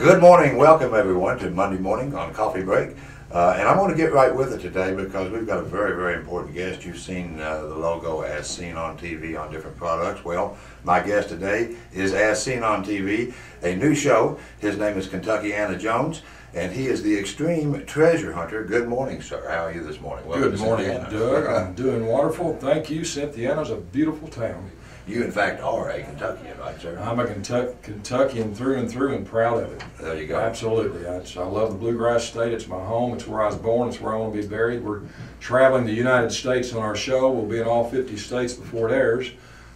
Good morning, welcome everyone to Monday morning on Coffee Break. And I'm going to get right with it today because we've got a very, very important guest. You've seen the logo as seen on TV on different products. Well, my guest today is as seen on TV, a new show. His name is Kentuckyana Jones, and he is the extreme treasure hunter. Good morning, sir. How are you this morning? Welcome. Good morning, Doug. I'm doing wonderful. Thank you. Cynthiana's a beautiful town. You, in fact, are a Kentuckian, right, sir? I'm a Kentuckian through and through and proud of it. There you go. Absolutely. I love the Bluegrass State. It's my home. It's where I was born. It's where I want to be buried. We're traveling the United States on our show. We'll be in all 50 states before it airs.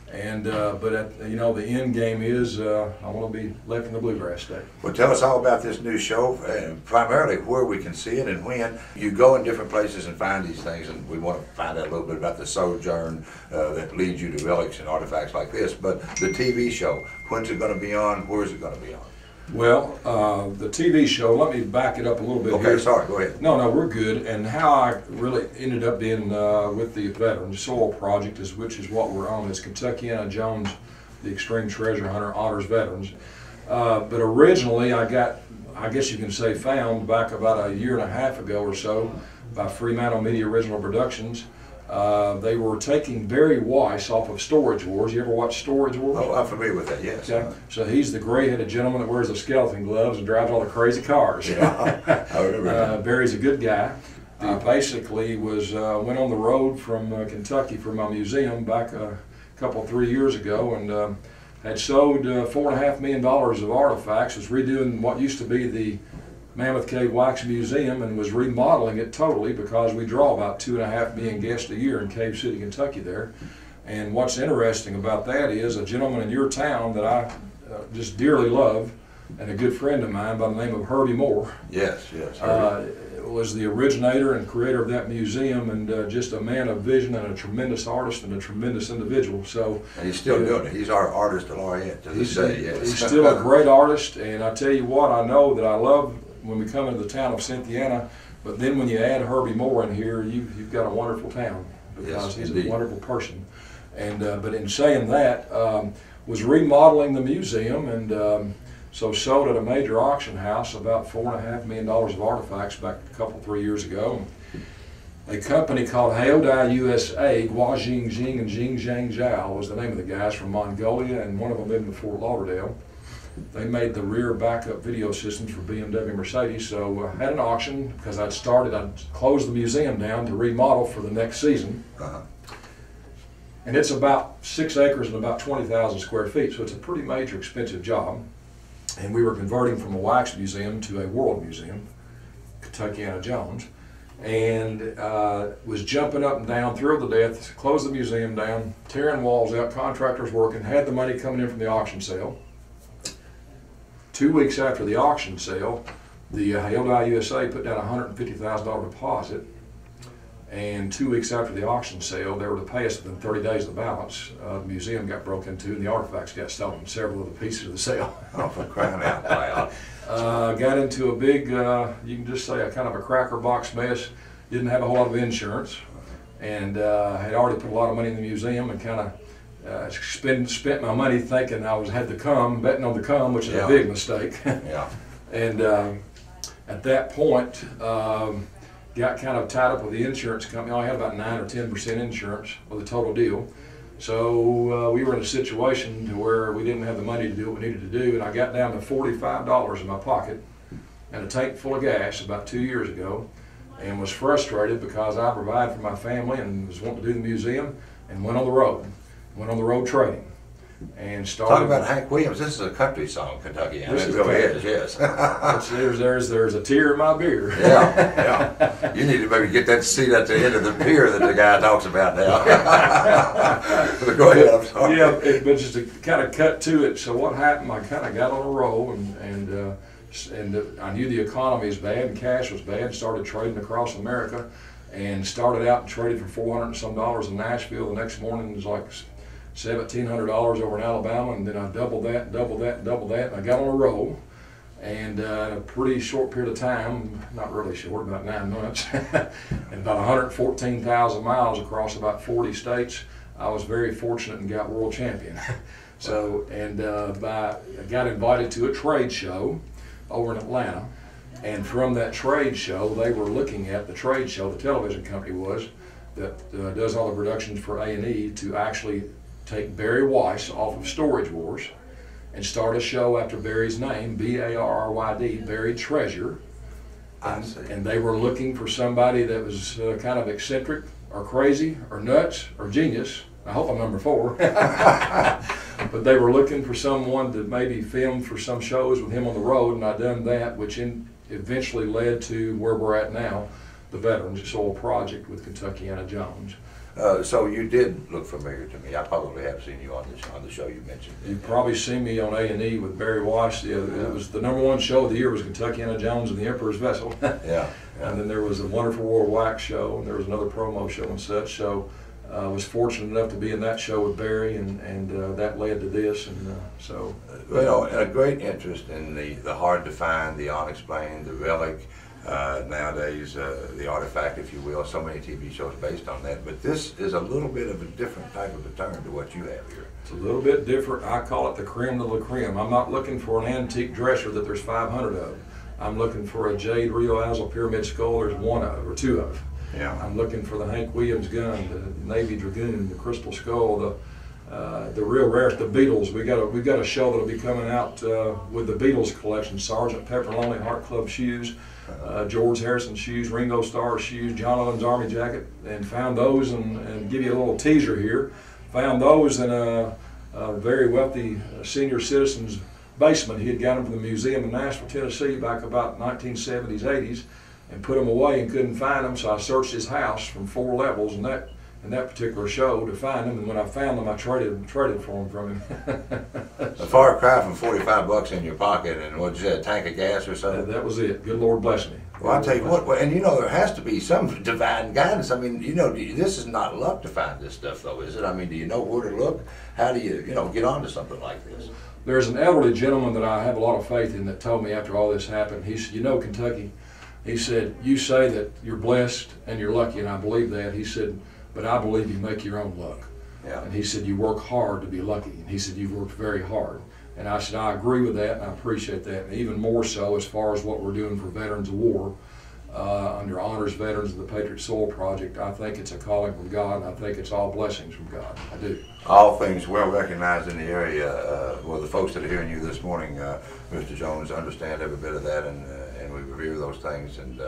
And the end game is I want to be left in the Bluegrass State. Well, tell us all about this new show, primarily where we can see it and when. You go in different places and find these things, and we want to find out a little bit about the sojourn that leads you to relics and artifacts like this. But the TV show, when's it going to be on? Where is it going to be on? Well, the TV show, let me back it up a little bit here. Okay, sorry, go ahead. No, we're good. And how I really ended up being with the Veterans Soil Project, which is what we're on, is Kentuckyana Jones, the Extreme Treasure Hunter, honors veterans. But originally I guess you can say found back about a year and a half ago or so by Fremantle Media Original Productions. They were taking Barry Weiss off of Storage Wars. You ever watch Storage Wars? Oh, I'm familiar with that, yes. Okay. So he's the gray-headed gentleman that wears the skeleton gloves and drives all the crazy cars. Yeah, I remember that. Barry's a good guy. Basically went on the road from Kentucky for my museum back a couple, 3 years ago, and had sold $4.5 million of artifacts, was redoing what used to be the Mammoth Cave Wax Museum and was remodeling it totally because we draw about 2.5 million guests a year in Cave City, Kentucky there. And what's interesting about that is a gentleman in your town that I just dearly love and a good friend of mine by the name of Herbie Moore. Yes. Was the originator and creator of that museum, and just a man of vision and a tremendous artist and a tremendous individual. So and he's still doing it. He's our artist laureate to this day. Yes. He's still a great artist, and I tell you what, I know that I love when we come into the town of Cynthiana, but then when you add Herbie Moore in here, you've got a wonderful town because he's a wonderful person. And but in saying that, was remodeling the museum, and so sold at a major auction house about $4.5 million of artifacts back a couple, 3 years ago. A company called Haodai USA, Guajing Jing and Jing Zhang Zhao was the name of the guys from Mongolia, and one of them lived in Fort Lauderdale. They made the rear backup video systems for BMW and Mercedes, so I had an auction because I'd closed the museum down to remodel for the next season. And it's about 6 acres and about 20,000 square feet, so it's a pretty major expensive job. And we were converting from a wax museum to a world museum, Kentuckyana Jones, and was jumping up and down, thrilled to death, closed the museum down, tearing walls out, contractors working, had the money coming in from the auction sale. 2 weeks after the auction sale, the Haodai USA put down a $150,000 deposit, and 2 weeks after the auction sale, they were to pay us within 30 days of the balance. The museum got broken into, and the artifacts got stolen, several of the pieces of the sale. Oh, for crying out loud. Got into a big, you can just say a kind of a cracker box mess. Didn't have a whole lot of insurance, and had already put a lot of money in the museum, and kind of spent my money thinking I had the come, betting on the come, which is a big mistake. Yeah. And at that point, got kind of tied up with the insurance company. I had about 9 or 10% insurance with the total deal. So we were in a situation to where we didn't have the money to do what we needed to do, and I got down to $45 in my pocket and a tank full of gas about 2 years ago, and was frustrated because I provide for my family and was wanting to do the museum, and went on the road. Went on the road trading and started. Talk about Hank Williams. This is a country song, Kentucky. It really is, yes. there's a tear in my beer. Yeah. You need to maybe get that seat at the end of the pier that the guy talks about now. But go ahead, I'm sorry. Yeah, but just to kind of cut to it, so what happened, I kind of got on a roll, and I knew the economy was bad and cash was bad, started trading across America, and started out and traded for $400 and some in Nashville. The next morning was like $1,700 over in Alabama, and then I doubled that, and I got on a roll. And in a pretty short period of time, not really short, about 9 months, and about 114,000 miles across about 40 states, I was very fortunate and got world champion. So, and I got invited to a trade show over in Atlanta. And from that trade show, they were looking at the trade show, the television company was, that does all the productions for A&E, to actually take Barry Weiss off of Storage Wars and start a show after Barry's name, B-A-R-R-Y-D, Buried Treasure. And they were looking for somebody that was kind of eccentric or crazy or nuts or genius. I hope I'm number 4. But they were looking for someone to maybe film for some shows with him on the road, and I done that, which eventually led to where we're at now, the Veterans Soul Project with Kentuckyana Jones. So you did look familiar to me. I probably have seen you on the show you mentioned. You've probably seen me on A&E with Barry Weiss. It was the #1 show of the year was Kentuckyana Jones and the Emperor's Vessel. Yeah. And then there was a Wonderful World Wax show, and there was another promo show and such. So I was fortunate enough to be in that show with Barry, and that led to this. And so. Well, a great interest in the hard to find, the unexplained, the relic. Nowadays, the artifact, if you will, so many TV shows based on that. But this is a little bit of a different type of a turn to what you have here. It's a little bit different. I call it the creme de la creme. I'm not looking for an antique dresser that there's 500 of. I'm looking for a jade Rio Azul pyramid skull. There's 1 of or 2 of. Yeah. I'm looking for the Hank Williams gun, the Navy Dragoon, the crystal skull, the real rarest, the Beatles. We've got a show that'll be coming out with the Beatles collection. Sergeant Pepper Lonely Heart Club shoes. George Harrison shoes, Ringo Starr shoes, John Lennon's Army jacket, and found those, and give you a little teaser here, found those in a very wealthy senior citizen's basement. He had got them from the museum in Nashville, Tennessee back about 1970s, 80s, and put them away and couldn't find them, so I searched his house from 4 levels in that particular show to find them, and when I found them, I traded for them from him. A far cry from $45 in your pocket, and what'd you say, a tank of gas or something? That was it. Good Lord bless me. Well, I'll tell you what, and you know, there has to be some divine guidance. I mean, you know, this is not luck to find this stuff, though, is it? I mean, do you know where to look? How do you get onto something like this? There's an elderly gentleman that I have a lot of faith in that told me after all this happened, he said, Kentucky, he said, you say that you're blessed and you're lucky, and I believe that. He said, but I believe you make your own luck. Yeah. And he said, you work hard to be lucky. And he said, you've worked very hard. And I said, I agree with that, and I appreciate that. And even more so as far as what we're doing for Veterans of War, under Honors Veterans of the Patriot Soul Project. I think it's a calling from God, and I think it's all blessings from God. I do. All things well recognized in the area. Well, the folks that are hearing you this morning, Mr. Jones, understand every bit of that, and we revere those things, and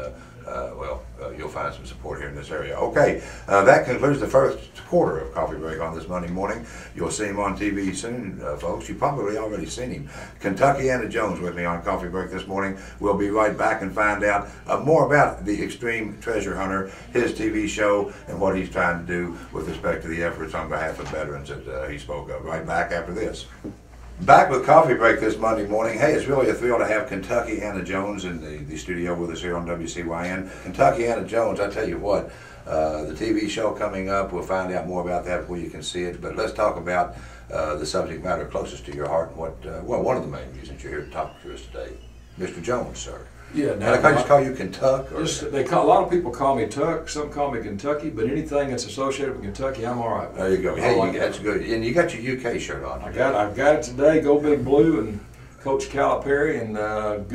you'll find some support here in this area. Okay, that concludes the first quarter of Coffee Break on this Monday morning. You'll see him on TV soon, folks. You've probably already seen him. Kentuckyana Jones with me on Coffee Break this morning. We'll be right back and find out more about the Extreme Treasure Hunter, his TV show, and what he's trying to do with respect to the efforts on behalf of veterans that he spoke of. Right back after this. Back with Coffee Break this Monday morning. Hey, it's really a thrill to have Kentuckyana Jones in the studio with us here on WCYN. Kentuckyana Jones, I tell you what, the TV show coming up, we'll find out more about that where you can see it, but let's talk about the subject matter closest to your heart and what, one of the main reasons you're here to talk to us today. Mr. Jones, sir. Yeah, now, can I just call you Kentuck? Or? A lot of people call me Tuck, some call me Kentucky, but anything that's associated with Kentucky, I'm all right with. There you go. Hey, that's good. And you got your UK shirt on. I've got it today, Go Big Blue, and Coach Calipari, and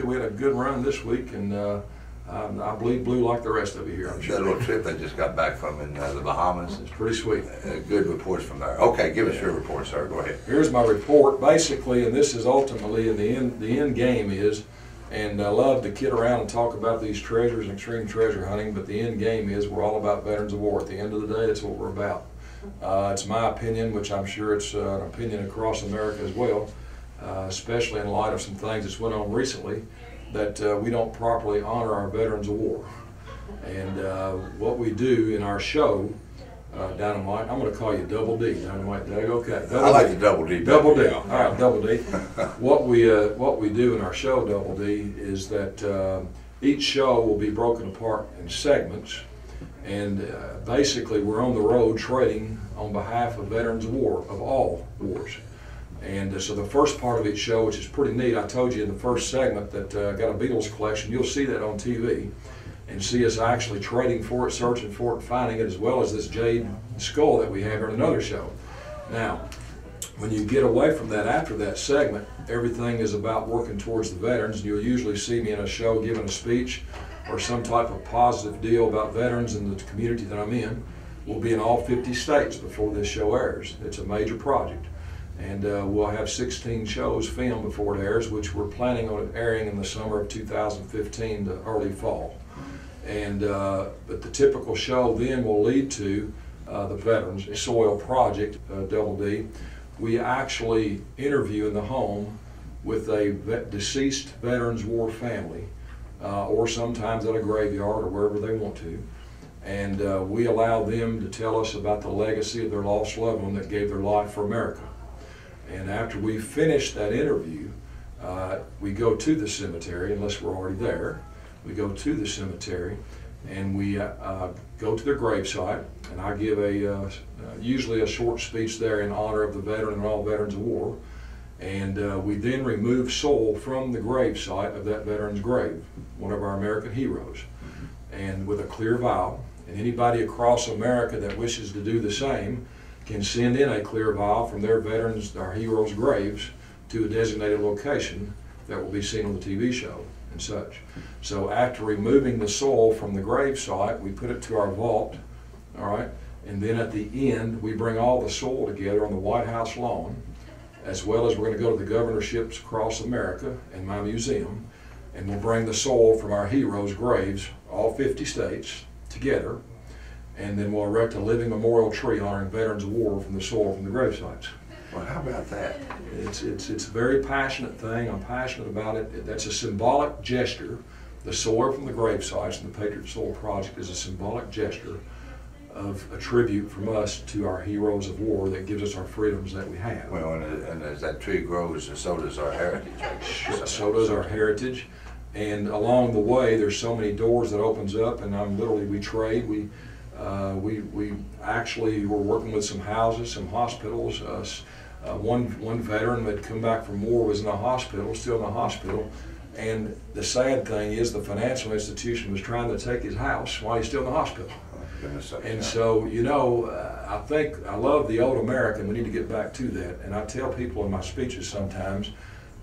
we had a good run this week, and I bleed blue like the rest of you here, I'm sure. That little trip they just got back from in the Bahamas. It's pretty sweet. Good reports from there. Okay, give us your report, sir. Go ahead. Here's my report. Basically, and this is ultimately, in the end game is, and I love to kid around and talk about these treasures and extreme treasure hunting, but the end game is we're all about veterans of war. At the end of the day, that's what we're about. It's my opinion, which I'm sure it's an opinion across America as well, especially in light of some things that's went on recently, that we don't properly honor our veterans of war. And what we do in our show, Dynamite, I'm going to call you Double D. Dynamite, Doug, okay. I like the Double D. Double D. All right, Double D. What we do in our show, Double D, is that each show will be broken apart in segments, and basically we're on the road trading on behalf of veterans of war, of all wars. And so the first part of each show, which is pretty neat, I told you in the first segment that got a Beatles collection. You'll see that on TV. And see us actually trading for it, searching for it, finding it, as well as this jade skull that we have here in another show. Now, when you get away from that after that segment, everything is about working towards the veterans. You'll usually see me in a show giving a speech or some type of positive deal about veterans and the community that I'm in. We'll be in all 50 states before this show airs. It's a major project. And we'll have 16 shows filmed before it airs, which we're planning on airing in the summer of 2015 to early fall. And but the typical show then will lead to the Veterans Soil Project, Double D. We actually interview in the home with a deceased Veterans War family, or sometimes at a graveyard or wherever they want to. And we allow them to tell us about the legacy of their lost loved one that gave their life for America. And after we finish that interview, we go to the cemetery, unless we're already there. We go to the cemetery and we go to their gravesite, and I give usually a short speech there in honor of the veteran and all veterans of war. And we then remove soil from the gravesite of that veteran's grave, one of our American heroes, and with a clear vial. And anybody across America that wishes to do the same can send in a clear vial from their veterans, our heroes' graves, to a designated location that will be seen on the TV show and such. So after removing the soil from the grave site, we put it to our vault, all right, and then at the end we bring all the soil together on the White House lawn, as well as we're going to go to the governorships across America and my museum, and we'll bring the soil from our heroes' graves, all 50 states, together, and then we'll erect a living memorial tree honoring veterans of war from the soil from the grave sites. Well, how about that? It's a very passionate thing. I'm passionate about it. That's a symbolic gesture. The soil from the grave sites and the Patriot Soil Project is a symbolic gesture of a tribute from us to our heroes of war that gives us our freedoms that we have. Well, and as that tree grows, so does our heritage. So does our heritage. And along the way, there's so many doors that opens up, and we trade. We actually were working with some houses, some hospitals. One veteran that had come back from war was in a hospital, still in the hospital. And the sad thing is the financial institution was trying to take his house while he's still in the hospital. And so, you know, I love the old American. We need to get back to that. And I tell people in my speeches sometimes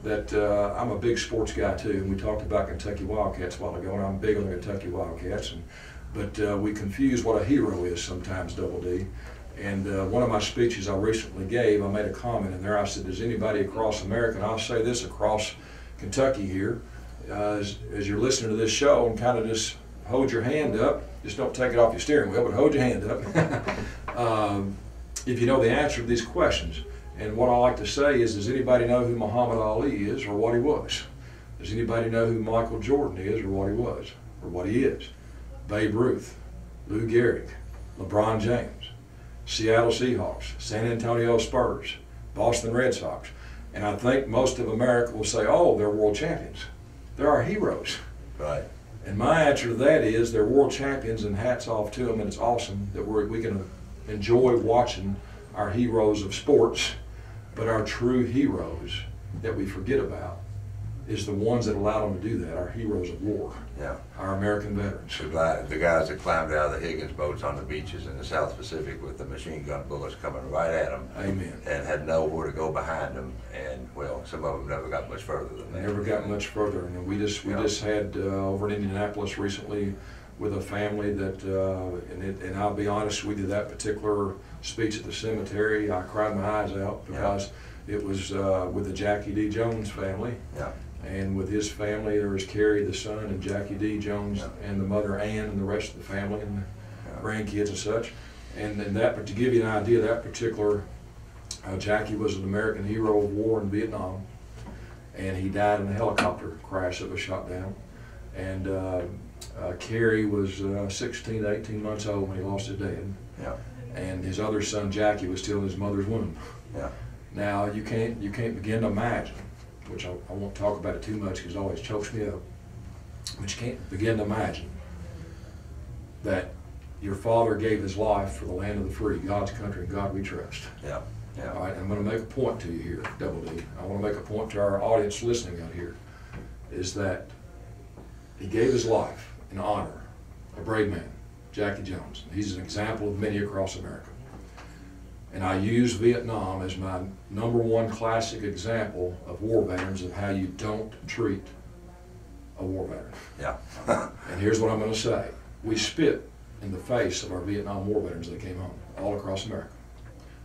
that I'm a big sports guy too. And we talked about Kentucky Wildcats a while ago, and I'm big on the Kentucky Wildcats. But we confuse what a hero is sometimes, Double D. And one of my speeches I recently gave, I made a comment in there. I said, does anybody across America, and I'll say this across Kentucky here, as you're listening to this show, and kind of just hold your hand up, just don't take it off your steering wheel, but hold your hand up, if you know the answer to these questions. And what I like to say is, does anybody know who Muhammad Ali is or what he was? Does anybody know who Michael Jordan is or what he was or what he is? Babe Ruth, Lou Gehrig, LeBron James, Seattle Seahawks, San Antonio Spurs, Boston Red Sox. And I think most of America will say, oh, they're world champions. They're our heroes. Right. And my answer to that is they're world champions, and hats off to them, and it's awesome that we can enjoy watching our heroes of sports, but our true heroes that we forget about is the ones that allowed them to do that, our heroes of war, yeah, our American veterans. The guys that climbed out of the Higgins boats on the beaches in the South Pacific with the machine gun bullets coming right at them. Amen. And had nowhere to go behind them, and well, some of them never got much further than that. Never got much further, and we just had over in Indianapolis recently with a family that, and I'll be honest, we did that particular speech at the cemetery. I cried my eyes out because it was with the Jackie D. Jones family. Yeah. And with his family, there was Kerry, the son, and Jackie D. Jones, and the mother Ann, and the rest of the family, and the grandkids and such. And that, but to give you an idea, that particular Jackie was an American hero of war in Vietnam, and he died in a helicopter crash that was shot down. And Kerry was 16 to 18 months old when he lost his dad. Yeah. And his other son Jackie was still in his mother's womb. Yeah. Now you can't begin to imagine, which I won't talk about it too much because it always chokes me up, but you can't begin to imagine that your father gave his life for the land of the free, God's country, and God we trust. Yeah. Yeah. All right, I'm going to make a point to you here, Double D. I want to make a point to our audience listening out here, is that he gave his life in honor, a brave man, Jackie Jones. He's an example of many across America. And I use Vietnam as my #1 classic example of war veterans of how you don't treat a war veteran. Yeah. And here's what I'm going to say. We spit in the face of our Vietnam War veterans that came home all across America.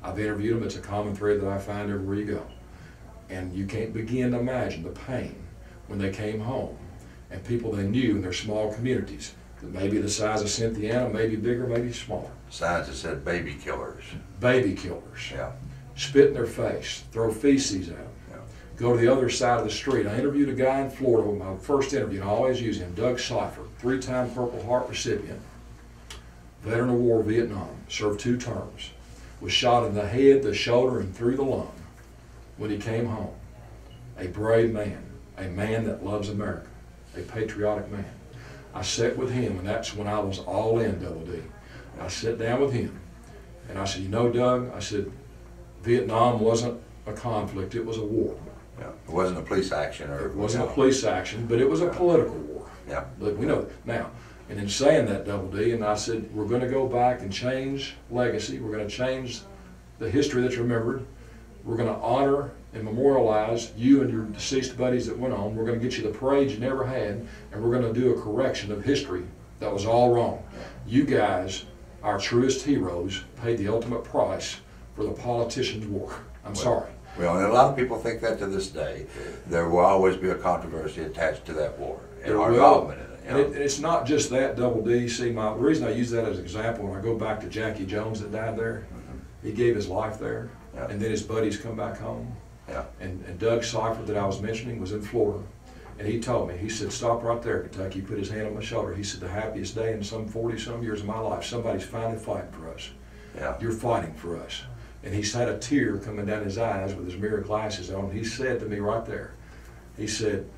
I've interviewed them. It's a common thread that I find everywhere you go. And you can't begin to imagine the pain when they came home and people they knew in their small communities that may be the size of Cynthiana, maybe bigger, maybe smaller. Signs that said baby killers. Baby killers. Yeah. Spit in their face, throw feces at them. Yeah. Go to the other side of the street. I interviewed a guy in Florida with my first interview, and I always use him, Doug Seifert, 3-time Purple Heart recipient, veteran of war, Vietnam, served 2 terms, was shot in the head, the shoulder, and through the lung when he came home. A brave man, a man that loves America, a patriotic man. I sat with him, and that's when I was all in, Double D. I sat down with him, and I said, you know, Doug, I said, Vietnam wasn't a conflict, it was a war. Yeah. It wasn't a police action. Or It wasn't a police action, but it was a political war. Yeah. Look, we know that. Now, and in saying that, Double D, and I said, we're going to go back and change legacy. We're going to change the history that's remembered. We're going to honor and memorialize you and your deceased buddies that went on. We're going to get you the parade you never had, and we're going to do a correction of history that was all wrong. You guys, our truest heroes, paid the ultimate price for the politicians' war. I'm sorry. Well, and a lot of people think that to this day. There will always be a controversy attached to that war and our involvement in it. You know? And it's not just that, Double D. See, the reason I use that as an example, when I go back to Jackie Jones that died there, he gave his life there, and then his buddies come back home. Yeah. And Doug Seifert that I was mentioning was in Florida, and he told me, he said, stop right there, Kentucky. He put his hand on my shoulder. He said, the happiest day in some 40-some years of my life, somebody's finally fighting for us. Yeah. You're fighting for us. And he's had a tear coming down his eyes with his mirror glasses on. He said to me right there, he said,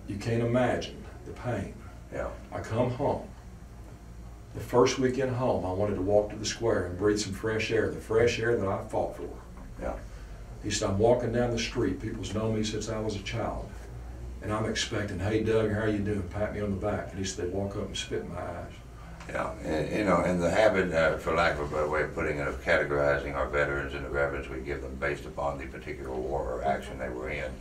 you can't imagine the pain. Yeah. I come home. The first weekend home, I wanted to walk to the square and breathe some fresh air, the fresh air that I fought for. Yeah. He said, I'm walking down the street. People's known me since I was a child. And I'm expecting, hey, Doug, how are you doing? Pat me on the back. And he said, they walk up and spit in my eyes. Yeah, and, you know, and the habit, for lack of a better way of putting it, of categorizing our veterans and the reverence we give them based upon the particular war or action they were in.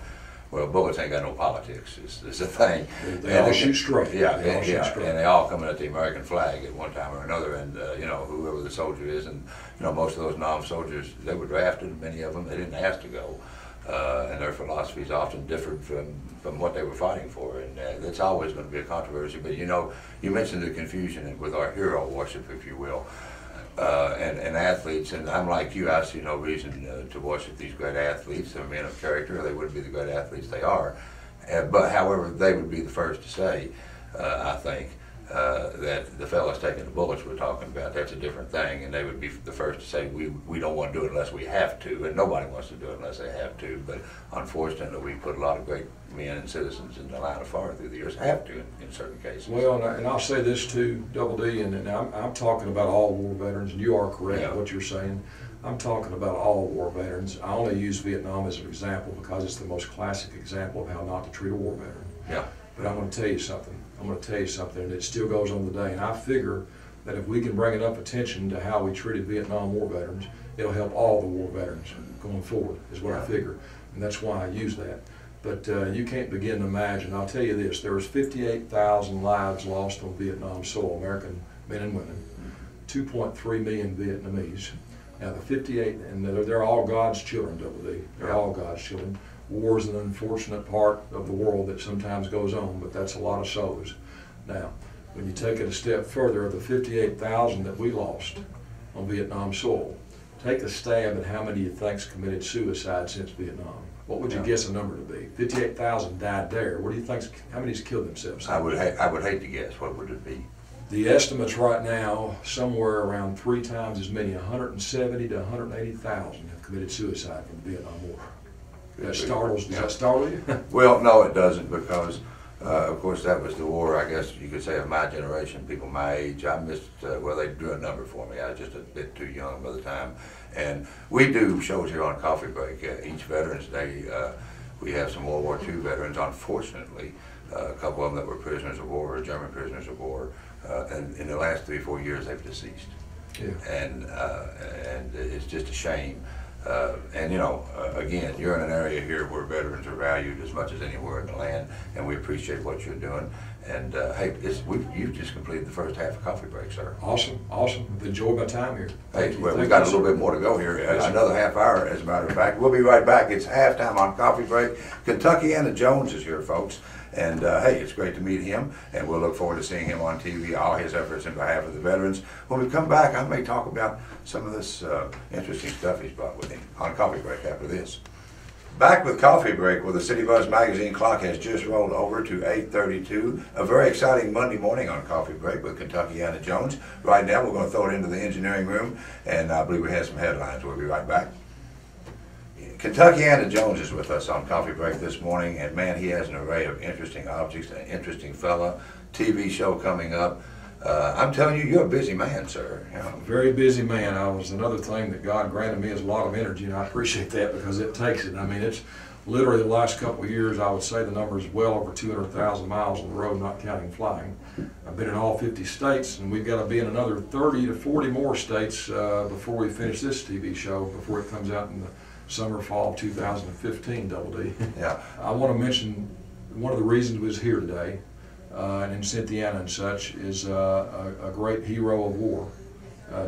Well, bullets ain't got no politics. It's the thing. They all shoot straight. Yeah, they all shoot straight. And they all come in at the American flag at one time or another. And you know, whoever the soldier is, and you know, most of those non-soldiers, they were drafted. Many of them, they didn't ask to go, and their philosophies often differed from what they were fighting for. And that's always going to be a controversy. But you know, you mentioned the confusion with our hero worship, if you will. And athletes, and I'm like you, I see no reason to worship these great athletes. They're men of character, they wouldn't be the great athletes they are. But however, they would be the first to say, I think, that the fellas taking the bullets we're talking about, that's a different thing, and they would be the first to say, we don't want to do it unless we have to, and nobody wants to do it unless they have to. But unfortunately, we put a lot of great men and citizens in the line of fire through the years, have to in certain cases. Well, and I'll say this too, Double D, and I'm talking about all war veterans, and you are correct in what you're saying. I'm talking about all war veterans. I only use Vietnam as an example because it's the most classic example of how not to treat a war veteran. Yeah. But I'm going to tell you something. And it still goes on today. And I figure that if we can bring enough attention to how we treated Vietnam war veterans, it'll help all the war veterans going forward, is what I figure. And that's why I use that. But you can't begin to imagine. I'll tell you this, there was 58,000 lives lost on Vietnam soil, American men and women, 2.3 million Vietnamese. Now the 58, and they're all God's children, Double D. They're all God's children. War is an unfortunate part of the world that sometimes goes on, but that's a lot of souls. Now, when you take it a step further, of the 58,000 that we lost on Vietnam soil, take a stab at how many you think's committed suicide since Vietnam. What would you guess a number to be? 58,000 died there. What do you think? How many's killed themselves? I would hate to guess. What would it be? The estimates right now, somewhere around 3 times as many, 170 to 180,000 have committed suicide from the Vietnam War. Does that startle you? Well, no, it doesn't, because of course that was the war, I guess you could say, of my generation, people my age. I missed, well, they drew a number for me. I was just a bit too young by the time. And we do shows here on Coffee Break. Each Veterans Day, we have some World War II veterans, unfortunately, a couple of them that were prisoners of war, or German prisoners of war, and in the last 3 or 4 years they've deceased. Yeah. And it's just a shame. And you know, again, you're in an area here where veterans are valued as much as anywhere in the land, and we appreciate what you're doing. And hey, you've just completed the first half of Coffee Break, sir. Awesome, awesome. I've enjoyed my time here. Hey, well, we've got a little bit more to go here. Another half hour, as a matter of fact. We'll be right back. It's halftime on Coffee Break. Kentuckyana Jones is here, folks. And hey, it's great to meet him, and we'll look forward to seeing him on TV, all his efforts in behalf of the veterans. When we come back, I may talk about some of this interesting stuff he's brought with him on Coffee Break after this. Back with Coffee Break, where the City Buzz magazine clock has just rolled over to 8:32. A very exciting Monday morning on Coffee Break with Kentuckyana Jones. Right now, we're going to throw it into the engineering room, and I believe we have some headlines. We'll be right back. Kentuckyana Jones is with us on Coffee Break this morning, and man, he has an array of interesting objects, an interesting fella, TV show coming up. I'm telling you, you're a busy man, sir. You know. Very busy man. Another thing that God granted me is a lot of energy, and I appreciate that because it takes it. I mean, it's literally the last couple of years, I would say the number is well over 200,000 miles on the road, not counting flying. I've been in all 50 states, and we've got to be in another 30 to 40 more states before we finish this TV show, before it comes out in the summer, fall 2015, Double D. Yeah. I want to mention one of the reasons we was here today, and in Cynthiana and such, is a great hero of war,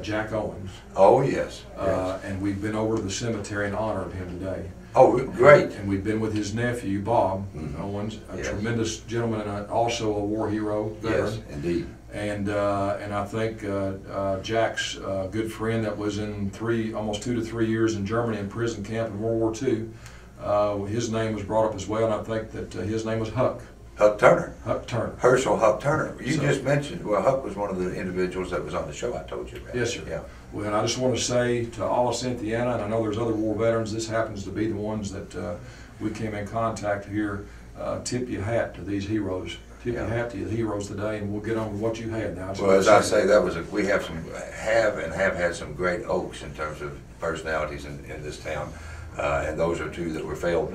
Jack Owens. Oh, yes. Yes. And we've been over to the cemetery in honor of him today. Oh, great. And we've been with his nephew, Bob Owens, a tremendous gentleman and also a war hero veteran. Yes, indeed. And I think Jack's good friend that was in almost 2 to 3 years in Germany in prison camp in World War II, his name was brought up as well, and I think that his name was Huck. Huck Turner. Huck Turner. Herschel Huck Turner. You just mentioned, well, Huck was one of the individuals that was on the show I told you about. Yes, sir. Yeah. Well, I just want to say to all of Cynthiana, and I know there's other war veterans, this happens to be the ones that we came in contact here, tip your hat to these heroes. Tip your hat to the heroes today, and we'll get on with what you had now. Well, as I say, we have had some great oaks in terms of personalities in this town, and those are two that were failed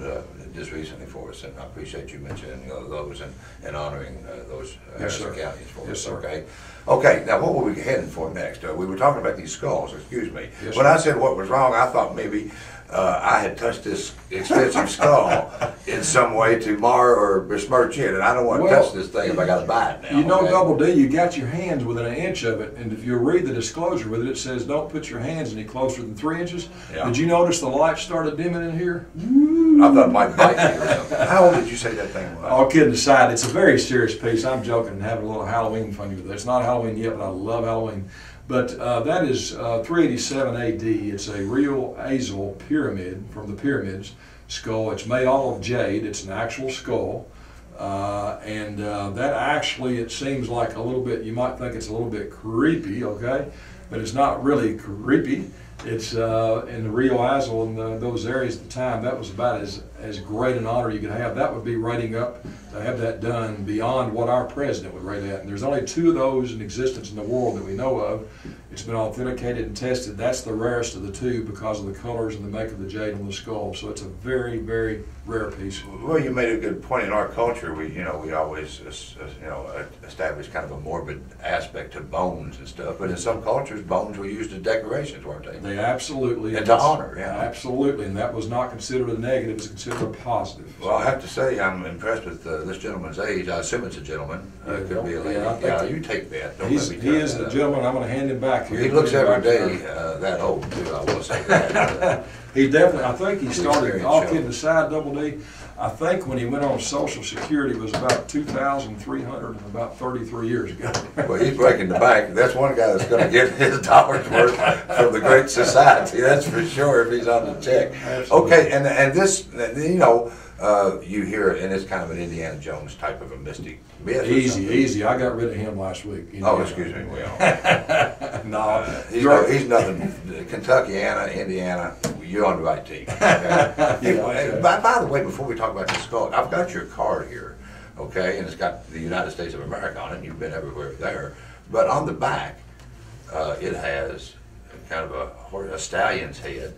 just recently for us, and I appreciate you mentioning those and honoring those Harrison counties for us. Okay. Okay. Now, what were we heading for next? We were talking about these skulls. Excuse me. Yes, when I said what was wrong, I thought maybe I had touched this expensive skull in some way to mar or besmirch it, and I don't want to touch this thing if I got to buy it now. You know, okay? Double D, you got your hands within an inch of it, and if you read the disclosure with it, it says don't put your hands any closer than 3 inches. Yeah. Did you notice the lights started dimming in here? I thought it might bite me or something. How old did you say that thing was? All kidding aside, it's a very serious piece. I'm joking and having a little Halloween fun with it. It's not Halloween yet, but I love Halloween. But that is 387 AD. It's a real Azal pyramid from the pyramids skull. It's made all of jade. It's an actual skull. And that actually, it seems like a little bit, you might think it's a little bit creepy, okay? But it's not really creepy. It's in the Rio Azul and those areas at the time, that was about as great an honor you could have. That would be rating up to have that done beyond what our president would rate at. And there's only 2 of those in existence in the world that we know of. It's been authenticated and tested. That's the rarest of the 2 because of the colors and the make of the jade on the skull. So it's a very, very rare piece. Well, you made a good point. In our culture, we always establish kind of a morbid aspect to bones and stuff. But in some cultures, bones were used as decorations, weren't they? They absolutely. And to honor, yeah. Absolutely, and that was not considered a negative. It was considered a positive. Well, I have to say, I'm impressed with this gentleman's age. I assume it's a gentleman. It could be a lady. Yeah, you take that. Don't let me he is a gentleman. I'm going to hand him back here. He looks every day that old, too, I will say that. He definitely, I think he started, all kidding aside, Double D, I think when he went on Social Security it was about 2,300 and about 33 years ago. Well, he's breaking the bank. That's one guy that's going to get his dollar's worth from the Great Society. That's for sure if he's on the check. Absolutely. Okay, and this, you hear it, and it's kind of an Indiana Jones type of a mystic myth. Easy. I got rid of him last week. Oh, excuse me. Well, no, he's nothing. Kentuckyana, Indiana. You're on the right team. Okay? By the way, before we talk about this skull, I've got your card here, okay, and it's got the United States of America on it, and you've been everywhere there. But on the back, it has kind of a stallion's head,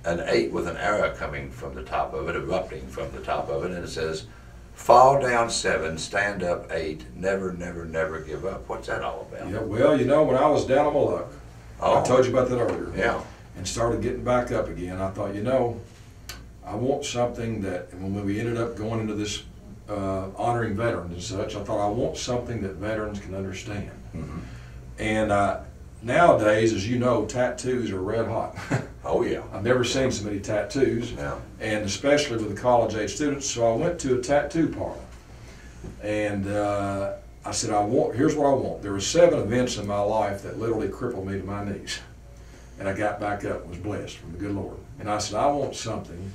an 8 with an arrow coming from the top of it, erupting from the top of it, and it says, fall down 7, stand up 8, never, never, never give up. What's that all about? Yeah, well, when I was down on my luck, Oh. I told you about that earlier. Yeah. And started getting back up again. I thought, you know, I want something that, and when we ended up going into this honoring veterans and such, I thought I want something that veterans can understand. Mm-hmm. And nowadays, as you know, tattoos are red hot. Oh yeah. I've never seen so many tattoos, Yeah. and especially with the college-age students. So I went to a tattoo parlor, and I said, here's what I want. There were 7 events in my life that literally crippled me to my knees, and I got back up and was blessed from the good Lord. And I said, I want something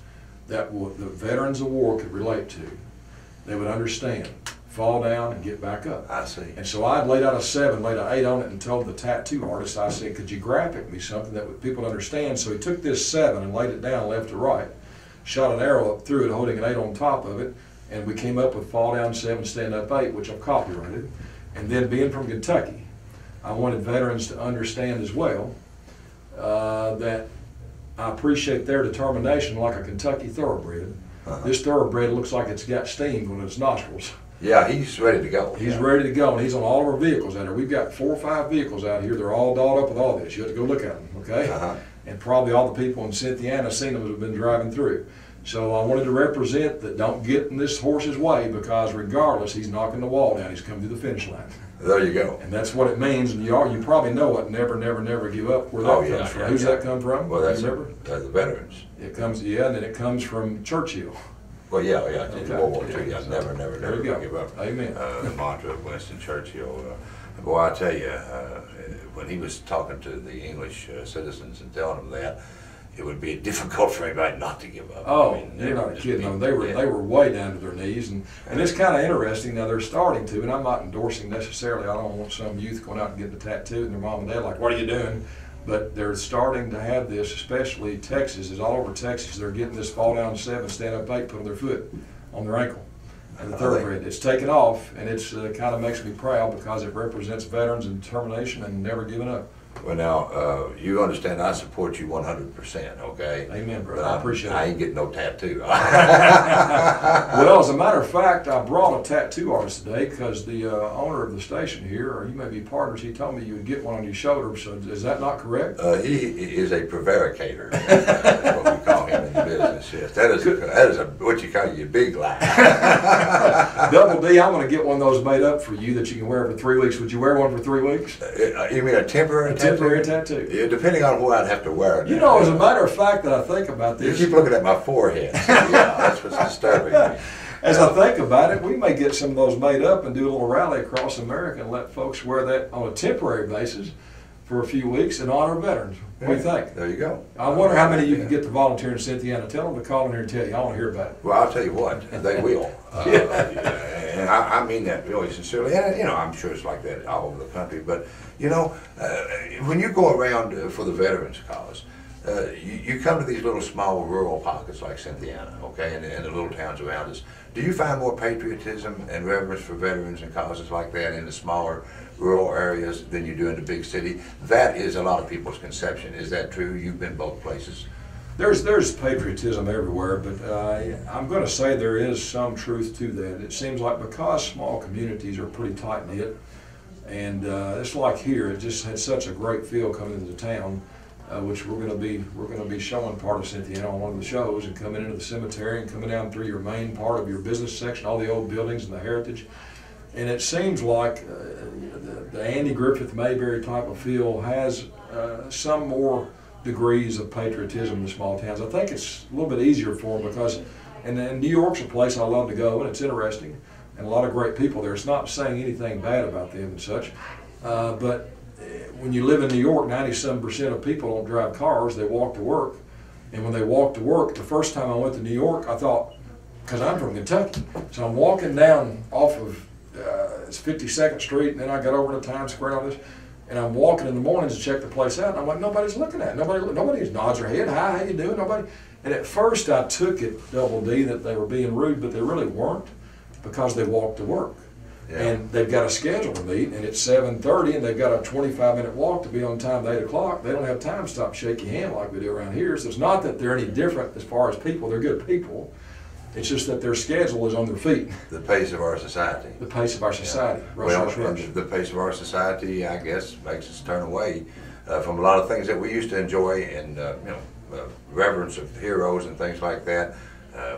that the veterans of war could relate to. They would understand. Fall down and get back up. I see. And so I laid out a 7, laid an 8 on it, and told the tattoo artist, I said, could you graphic me something that people would understand? So he took this 7 and laid it down left to right, shot an arrow up through it, holding an 8 on top of it, and we came up with fall down 7, stand up 8, which I've copyrighted. And then being from Kentucky, I wanted veterans to understand as well that I appreciate their determination like a Kentucky thoroughbred. This thoroughbred looks like it's got steam going in its nostrils. Yeah, he's ready to go. He's ready to go, and he's on all of our vehicles out here. We've got 4 or 5 vehicles out here. They're all dolled up with all this. You have to go look at them, okay? And probably all the people in Cynthiana seen them have been driving through. So I wanted to represent that don't get in this horse's way, because regardless, he's knocking the wall down. He's come to the finish line. There you go. And that's what it means. And you probably know what never, never, never give up, where that comes from. Who's that come from? Well, that's the veterans. It comes, and then it comes from Churchill. Well, yeah, in World War II, yeah, never, never, There never you go. give up. Amen. The mantra of Winston Churchill. Boy, I tell you, when he was talking to the English citizens and telling them that, it would be difficult for anybody not to give up. Oh, I mean, you're not kidding. I mean, they were way down to their knees, and it's kind of interesting now. They're starting to, and I'm not endorsing necessarily. I don't want some youth going out and getting a tattoo, and their mom and dad like, "What are you doing?" But they're starting to have this, especially Texas. Is all over Texas. They're getting this fall down 7, stand up 8, put on their foot, on their ankle, and the thoroughbred. It's taken off, and it's kind of makes me proud because it represents veterans and determination and never giving up. Well, now, you understand I support you 100%, okay? Amen, brother. But I appreciate it. I ain't getting no tattoo. Well, as a matter of fact, I brought a tattoo artist today because the owner of the station here, or you may be partners, he told me you would get one on your shoulder. So is that not correct? He is a prevaricator. That's what we call him in the business. Yes, that is what you call your big lie. Double D, I'm going to get one of those made up for you that you can wear for 3 weeks. Would you wear one for 3 weeks? You mean a temporary tattoo? Temporary tattoo. Yeah, depending on what I'd have to wear. You know, as a matter of fact, that I think about this. You keep looking at my forehead. So yeah, that's what's disturbing me. As I think about it, we may get some of those made up and do a little rally across America and let folks wear that on a temporary basis for a few weeks and honor veterans. What do you think? There you go. I wonder how many you can get to volunteer in Cynthiana. Tell them to call in here and tell you. I want to hear about it. Well, I'll tell you what, they will. And I mean that really sincerely. And, you know, I'm sure it's like that all over the country. But, you know, when you go around for the Veterans Cause, you come to these little small rural pockets like Cynthiana, okay, and the little towns around us. Do you find more patriotism and reverence for veterans and causes like that in the smaller rural areas than you do in the big city? That is a lot of people's conception. Is that true? You've been both places. There's patriotism everywhere, but I'm going to say there is some truth to that. It seems like because small communities are pretty tight-knit, and it's like here, it just had such a great feel coming into town, which we're going to be showing part of Cynthiana on one of the shows, and coming into the cemetery and coming down through your main part of your business section, all the old buildings and the heritage. And it seems like the Andy Griffith Mayberry type of feel has some more degrees of patriotism in the small towns. I think it's a little bit easier for them because, and New York's a place I love to go, and it's interesting, and a lot of great people there. It's not saying anything bad about them and such, but when you live in New York, 97% of people don't drive cars, they walk to work. And when they walk to work, the first time I went to New York, I thought, because I'm from Kentucky, so I'm walking down off of it's 52nd Street, and then I got over to Times Square and all this, and I'm walking in the mornings to check the place out, and I'm like, nobody's looking at it. Nobody nods their head, hi, how you doing? Nobody. And at first I took it, Double D, that they were being rude, but they really weren't, because they walked to work. Yeah. And they've got a schedule to meet, and it's 7:30, and they've got a 25-minute walk to be on time at 8 o'clock. They don't have time to stop, shake your hand like we do around here. So it's not that they're any different as far as people. They're good people. It's just that their schedule is on their feet. The pace of our society. The pace of our society. Yeah. Well, the pace of our society, I guess, makes us turn away from a lot of things that we used to enjoy and reverence of heroes and things like that.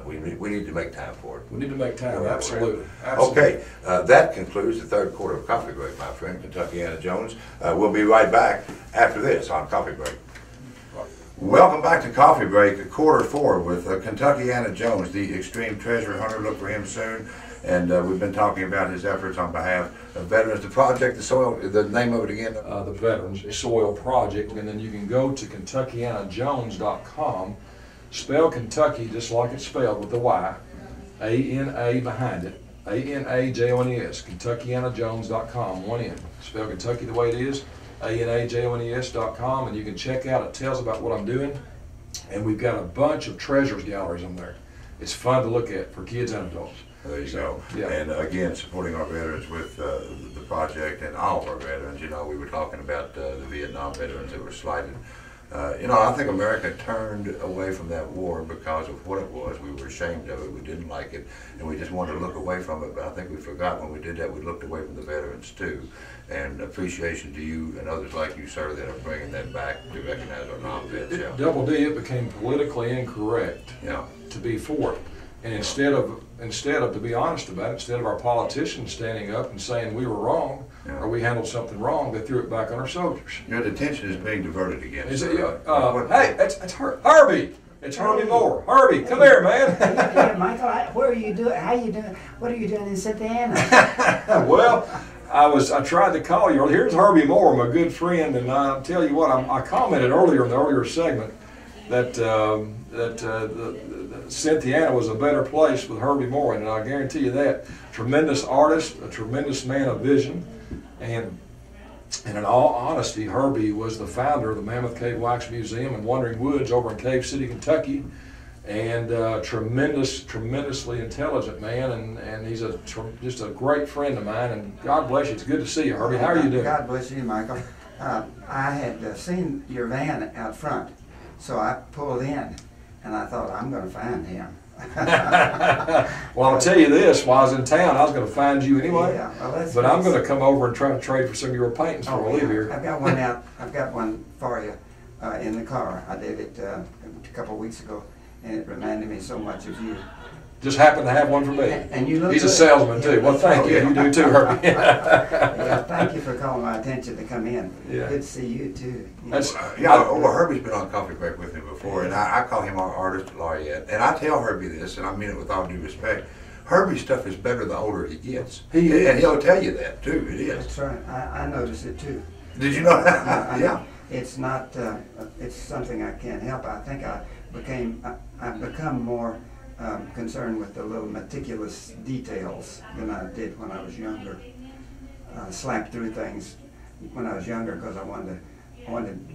We need to make time for it. We need to make time, absolutely. Absolutely. Okay, that concludes the third quarter of Coffee Break, my friend, Kentuckyana Jones. We'll be right back after this on Coffee Break. Welcome back to Coffee Break, quarter four with Kentuckyana Jones, the extreme treasure hunter. Look for him soon. And we've been talking about his efforts on behalf of veterans. The project, the soil, the name of it again? The Veterans Soil Project. And then you can go to KentuckyanaJones.com. Spell Kentucky just like it's spelled with the Y, A-N-A behind it, A-N-A-J-O-N-E-S, KentuckyanaJones.com, one N. Spell Kentucky the way it is, A-N-A-J-O-N-E-S.com, and you can check out, it tells about what I'm doing, and we've got a bunch of treasures galleries on there. It's fun to look at for kids and adults. There you go. Yeah. And again, supporting our veterans with the project and all of our veterans. You know, we were talking about the Vietnam veterans that were slighted. I think America turned away from that war because of what it was. We were ashamed of it. We didn't like it, and we just wanted to look away from it. But I think we forgot when we did that, we looked away from the veterans too. And appreciation to you and others like you, sir, that are bringing that back to recognize our non-vets. Yeah. Double D, it became politically incorrect to be for it. And instead of, to be honest about it, instead of our politicians standing up and saying we were wrong, or we handled something wrong, they threw it back on our soldiers. Your attention is being diverted again. Is it, hey, it's Herbie. It's Herbie Moore. Herbie, come here, man. Yeah, Michael, where are you doing? How are you doing? What are you doing in Cynthiana? Well, I tried to call you. Here's Herbie Moore, my good friend, and I'll tell you what, I commented earlier in the earlier segment that Cynthiana was a better place with Herbie Moore, and I guarantee you that. Tremendous artist, a tremendous man of vision, and in all honesty, Herbie was the founder of the Mammoth Cave Wax Museum in Wandering Woods over in Cave City, Kentucky, and tremendously intelligent man, and he's just a great friend of mine, and God bless you. It's good to see you, Herbie. How are you doing? God bless you, Michael. I had seen your van out front, so I pulled in, and I thought, I'm going to find him. Well, I'll tell you this, while I was in town, I was going to find you anyway. Yeah, well, but I'm going to come over and try to trade for some of your paintings before I leave here. I've got one out. I've got one for you in the car. I did it a couple of weeks ago, and it reminded me so much of you. Just happened to have one for me. And you look He's good. a salesman too. Well, thank you. You do too, Herbie. Yeah, thank you for calling my attention to come in. Yeah. Good to see you too. Herbie's been on Coffee Break with me before, and I call him our artist laureate. And I tell Herbie this, and I mean it with all due respect. Herbie's stuff is better the older he gets. And he'll tell you that too. It is. That's right. I noticed it too. Did you know that? Yeah. It's not. It's something I can't help. I think I've become more concerned with the little meticulous details than I did when I was younger. Slapped through things when I was younger because I wanted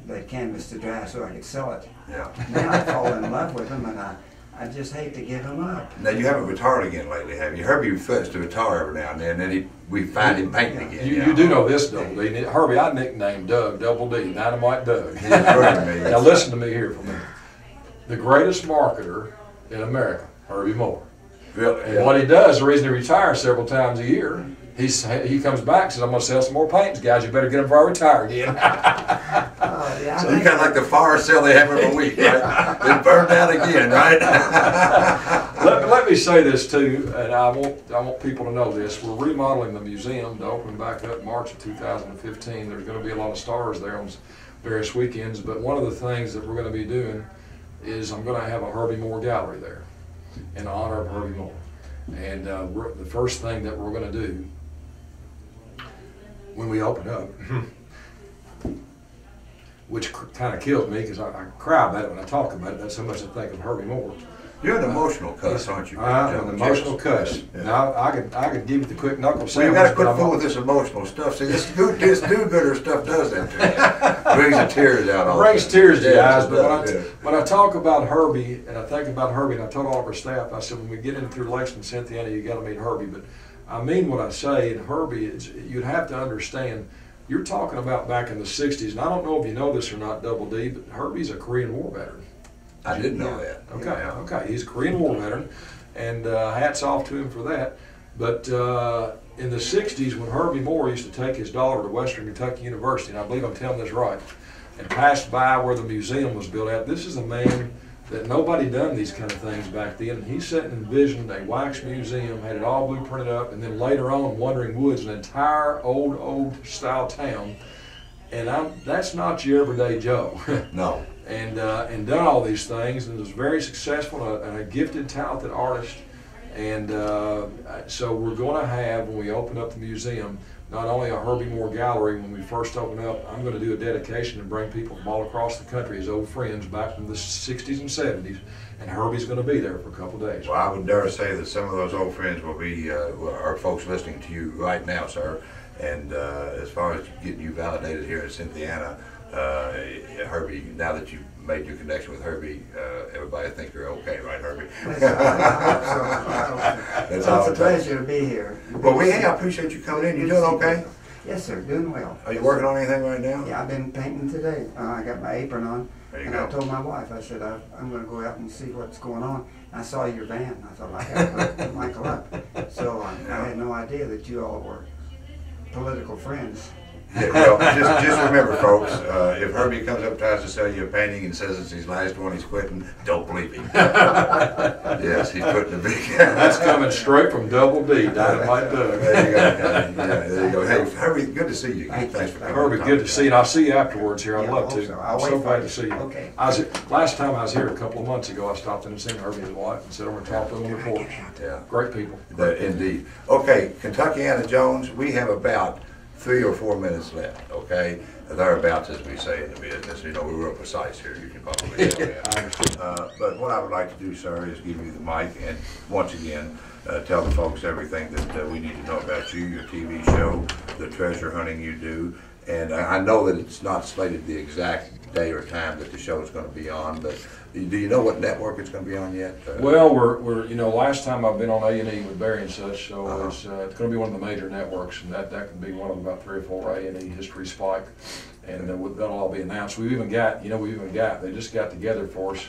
that canvas to dry so I could sell it. Yeah. Now I fall in love with them, and I just hate to give them up. Now you haven't retired again lately, have you? Herbie flips to retire every now and then we find him painting again. You do know this, Double D. Herbie, I nicknamed Doug Double D, Dynamite Doug. Now listen to me here for a minute. The greatest marketer in America, Herbie Moore. Really? And what he does, the reason he retires several times a year, he comes back and says, I'm going to sell some more paintings, guys. You better get them before I retire again. So you kind of like the fire sale they have every week, right? They burn down again, right? Let me say this too, and I want people to know this. We're remodeling the museum to open back up March of 2015. There's going to be a lot of stars there on various weekends, but one of the things that we're going to be doing is I'm going to have a Herbie Moore gallery there in honor of Herbie Moore. And the first thing that we're going to do when we open up, which kind of kills me because I cry about it when I talk about it. That's how much I think of Herbie Moore. You're an emotional cuss, aren't you? I'm an emotional cuss. Yeah. Now I could give you the quick knuckle sandwich. Well, you got to quit fooling with this emotional stuff. See, this do-gooder stuff does that to you. Brings the tears out. All brings tears to your eyes. But when I talk about Herbie and I think about Herbie, and I told all of our staff, I said when we get in through Lexington, Cynthiana, you got to meet Herbie. But I mean what I say. And Herbie, you'd have to understand. You're talking about back in the '60s, and I don't know if you know this or not, Double D, but Herbie's a Korean War veteran. I didn't know that. Okay. He's a Korean War veteran, and hats off to him for that. But in the '60s, when Herbie Moore used to take his daughter to Western Kentucky University, and I believe I'm telling this right, and passed by where the museum was built at. This is a man that nobody done these kind of things back then. He sat and envisioned a wax museum, had it all blueprinted up, and then later on, Wandering Woods, an entire old style town. And that's not your everyday Joe. No. And done all these things, and was very successful and a gifted, talented artist. And so we're going to have, when we open up the museum, not only a Herbie Moore gallery. When we first open up, I'm going to do a dedication and bring people from all across the country, his old friends back from the 60s and 70s, and Herbie's going to be there for a couple of days. Well, I would dare say that some of those old friends will be are folks listening to you right now, sir. And as far as getting you validated here in Cynthiana, Herbie, now that you've made your connection with Herbie, everybody think you're okay, right, Herbie? It's a pleasure to be here. Well, I appreciate you coming in. You doing okay? Yes, sir. Doing well. Are you working on anything right now? Yeah, I've been painting today. I got my apron on. There you and go. I told my wife, I said, I'm going to go out and see what's going on. I saw your van. I thought, I got to put Michael up. So I had no idea that you all were political friends. Yeah, well, just remember, folks, if Herbie comes up tries to sell you a painting and says it's his last one, he's quitting, don't believe him. Yes, he's putting a big... That's coming straight from Double D, Dynamite Doug. There you go. Yeah, there you go. Hey, Herbie, good to see you. Thanks for coming. Herbie, good to see you. And I'll see you afterwards here. I'd Yeah, love to. so. I'm so glad to see you. Okay. Last time I was here a couple of months ago, I stopped in and seen Herbie and his wife and sat over and talked to them on the porch. Yeah. Great people. Indeed. Okay, Kentuckyana Jones, we have about 3 or 4 minutes left, okay? Thereabouts, as we say in the business. You know, we're real precise here, you can probably tell that. But what I would like to do, sir, is give you the mic and once again, tell the folks everything that we need to know about you, your TV show, the treasure hunting you do. And I know that it's not slated the exact day or time that the show is going to be on, but do you know what network it's going to be on yet? Well, we're last time I've been on A&E with Barry and such, so it's going to be one of the major networks, and that could be one of about 3 or 4 A&E History Spike, and that'll all be announced. They just got together for us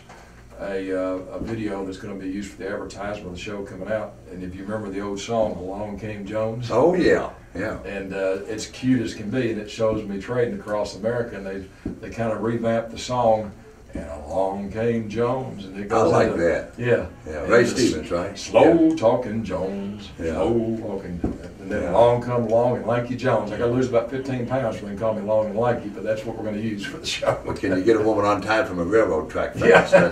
a video that's going to be used for the advertisement of the show coming out. And if you remember the old song, Along Came Jones. Oh yeah, yeah. And it's cute as can be, and it shows me trading across America, and they kind of revamped the song. And along came Jones, and it goes. I like that. Yeah. Yeah. Ray Stevens, right? Slow talking Jones. Yeah. Slow walking. And then along come along and Lanky Jones. I got to lose about 15 pounds for them to call me long and lanky, but that's what we're going to use for the show. Well, can you get a woman untied from a railroad track fast? Yeah.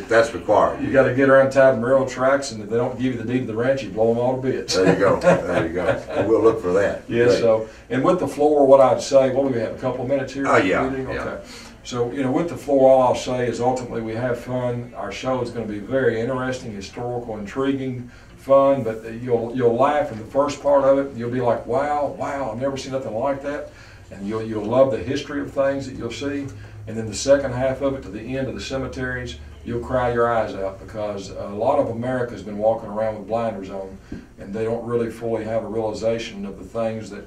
That's required. You got to get her untied from railroad tracks, and if they don't give you the deed to the ranch, you blow them all to bits. There you go. There you go. Well, we'll look for that. Yeah. Great. So, and with the floor, what I'd say, what do we have? A couple of minutes here? Oh yeah. Okay. Yeah. So, with the floor, all I'll say is ultimately we have fun. Our show is going to be very interesting, historical, intriguing, fun, but you'll laugh in the first part of it. You'll be like, wow, I've never seen nothing like that. And you'll love the history of things that you'll see. And then the second half of it, to the end of the cemeteries, you'll cry your eyes out, because a lot of America has been walking around with blinders on, and they don't really fully have a realization of the things that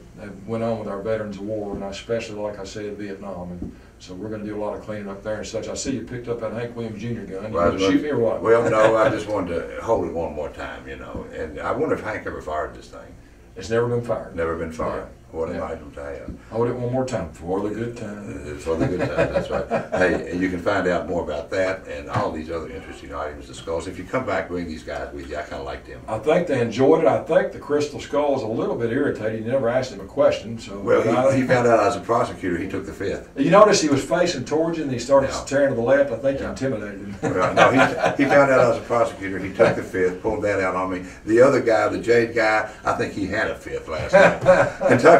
went on with our veterans of war, and especially, like I said, Vietnam. And so we're going to do a lot of cleaning up there and such. I see you picked up that Hank Williams Jr. gun. You want to shoot me or what? Well, no, I just wanted to hold it one more time, And I wonder if Hank ever fired this thing. It's never been fired. Never been fired. Yeah. What an item to have. Hold it one more time. For the good time. For the good time, that's right. Hey, and you can find out more about that and all these other interesting items discussed. If you come back, bring these guys with you. I kind of like them. I think they enjoyed it. I think the Crystal Skull is a little bit irritated. You never asked him a question. So well, he found out I was a prosecutor. He took the fifth. You notice he was facing towards you and he started tearing to the left. I think you intimidated him. Well, no, he found out I was a prosecutor. He took the fifth, pulled that out on me. The other guy, the Jade guy, I think he had a fifth last night.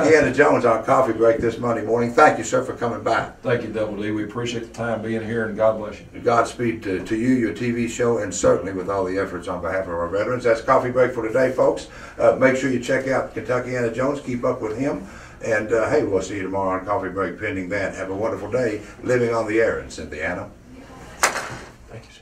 Kentuckyana Jones on Coffee Break this Monday morning. Thank you, sir, for coming by. Thank you, Double D. We appreciate the time being here, and God bless you. Godspeed to you, your TV show, and certainly with all the efforts on behalf of our veterans. That's Coffee Break for today, folks. Make sure you check out Kentuckyana Jones. Keep up with him. And, hey, we'll see you tomorrow on Coffee Break pending that. Have a wonderful day living on the air in Cynthiana. Thank you, sir.